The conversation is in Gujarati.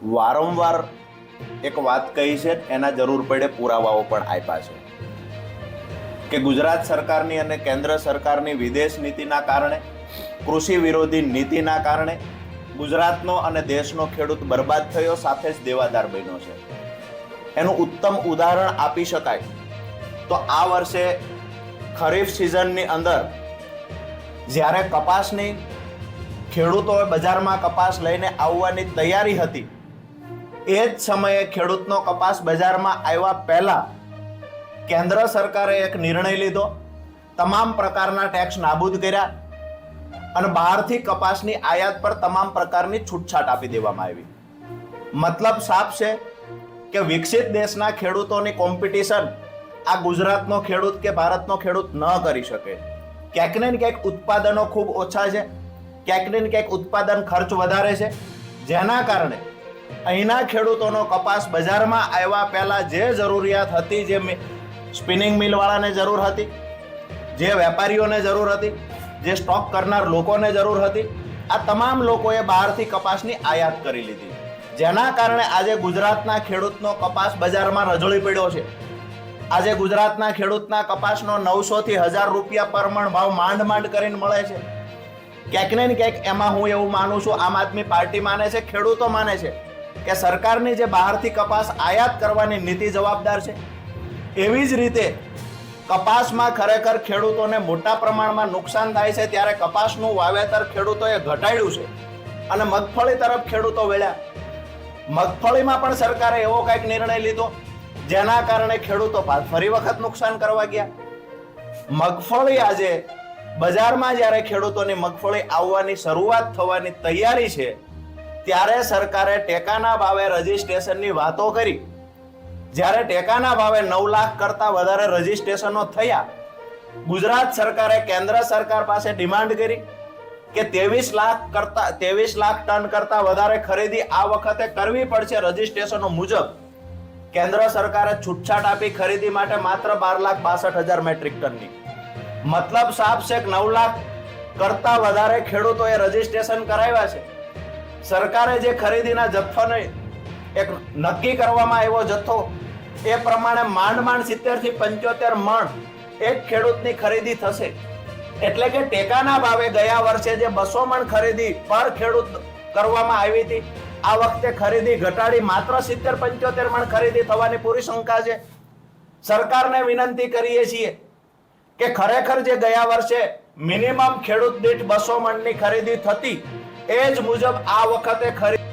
વારંવાર એક વાત કહી છે, એના જરૂર પડે પુરાવાઓ પણ આપ્યા છે કે ગુજરાત સરકારની અને કેન્દ્ર સરકારની વિદેશ નીતિના કારણે, કૃષિ વિરોધી નીતિના કારણે ગુજરાતનો અને દેશનો ખેડૂત બરબાદ થયો, સાથે જ દેવાદાર બન્યો છે. એનું ઉત્તમ ઉદાહરણ આપી શકાય તો આ વર્ષે ખરીફ સિઝનની અંદર જ્યારે કપાસની ખેડૂતોએ બજારમાં કપાસ લઈને આવવાની તૈયારી હતી, એ જ સમયે ખેડૂતનો કપાસ બજારમાં આવ્યા પહેલા કેન્દ્ર સરકારે એક નિર્ણય લીધો, તમામ પ્રકારના ટેક્સ નાબૂદ કર્યા અને બહારથી કપાસની આયાત પર તમામ પ્રકારની છૂટછાટ આપી દેવામાં આવી. મતલબ સાફ છે કે વિકસિત દેશના ખેડૂતોની કોમ્પિટિશન આ ગુજરાતનો ખેડૂત કે ભારતનો ખેડૂત ન કરી શકે. ક્યાંક ને ક્યાંક ઉત્પાદનો ખૂબ ઓછા છે, ક્યાંક ને ક્યાંક ઉત્પાદન ખર્ચ વધારે છે, જેના કારણે અહીંના ખેડૂતોનો કપાસ બજારમાં આવ્યા પહેલા જે જરૂરિયાત હતી, જે સ્પિનિંગ મિલ વાળાને જરૂર હતી, જે વેપારીઓને જરૂર હતી, જે સ્ટોક કરનાર લોકોને જરૂર હતી, આ તમામ લોકોએ બહારથી કપાસની આયાત કરી લીધી, જેના કારણે આજે ગુજરાતના ખેડૂતનો કપાસ બજારમાં રજળી પડ્યો છે. આજે ગુજરાતના ખેડૂતના કપાસનો 900 થી 1000 રૂપિયા પર મણ ભાવ માંડ કરીને મળે છે. ક્યાંક ને ક્યાંક એમાં હું એવું માનું છું, આમ આદમી પાર્ટી માને છે, ખેડૂતો માને છે કે સરકારની જે બહારથી કપાસ આયાત કરવાની નીતિ જવાબદાર છે. એવી જ રીતે કપાસમાં ખરેખર ખેડૂતોને મોટા પ્રમાણમાં નુકસાન થાય છે, ત્યારે કપાસનું વાવેતર ખેડૂતોએ ઘટાડ્યું છે અને મગફળી તરફ ખેડૂતો વળ્યા. મગફળીમાં પણ સરકારે એવો કંઈક નિર્ણય લીધો જેના કારણે ખેડૂતો ફરી વખત નુકસાન કરવા ગયા. મગફળી આજે બજારમાં જ્યારે ખેડૂતોની મગફળી આવવાની શરૂઆત થવાની તૈયારી છે, ત્યારે સરકારે ટેકાના ભાવે રજીસ્ટ્રેશનની વાતો કરી. જ્યારે ટેકાના ભાવે 9 લાખ કરતા વધારે રજીસ્ટ્રેશનો થયા, ગુજરાત સરકારે કેન્દ્ર સરકાર પાસે ડિમાન્ડ કરી કે 23 લાખ ટન કરતા વધારે ખરીદી આ વખતે કરવી પડશે રજીસ્ટ્રેશનો મુજબ. કેન્દ્ર સરકારે છૂટછાટ આપી ખરીદી માટે માત્ર 12,62,000 મેટ્રિક ટનની. મતલબ સાફ છે કે 9 લાખ કરતા વધારે ખેડૂતોએ રજીસ્ટ્રેશન કરાવ્યા છે. સરકારે જે ખરીદીના જથ્થોને એક નક્કી કરવામાં આવ્યો જથ્થો, એ પ્રમાણે માંડ 70 થી 75 મણ એક ખેડૂતની ખરીદી થશે. એટલે કે ટેકાના ભાવે ગયા વર્ષે જે 200 મણ ખરીદી પર ખેડૂત કરવામાં આવી હતી, આ વખતે ખરીદી ઘટાડી માત્ર 70-75 મણ ખરીદી થવાની પૂરી શંકા છે. સરકારને વિનંતી કરીએ છીએ કે ખરેખર જે ગયા વર્ષે મિનિમમ ખેડૂત દીઠ 200 મણની ખરીદી થતી, એ જ મુજબ આ વખતે ખરીદી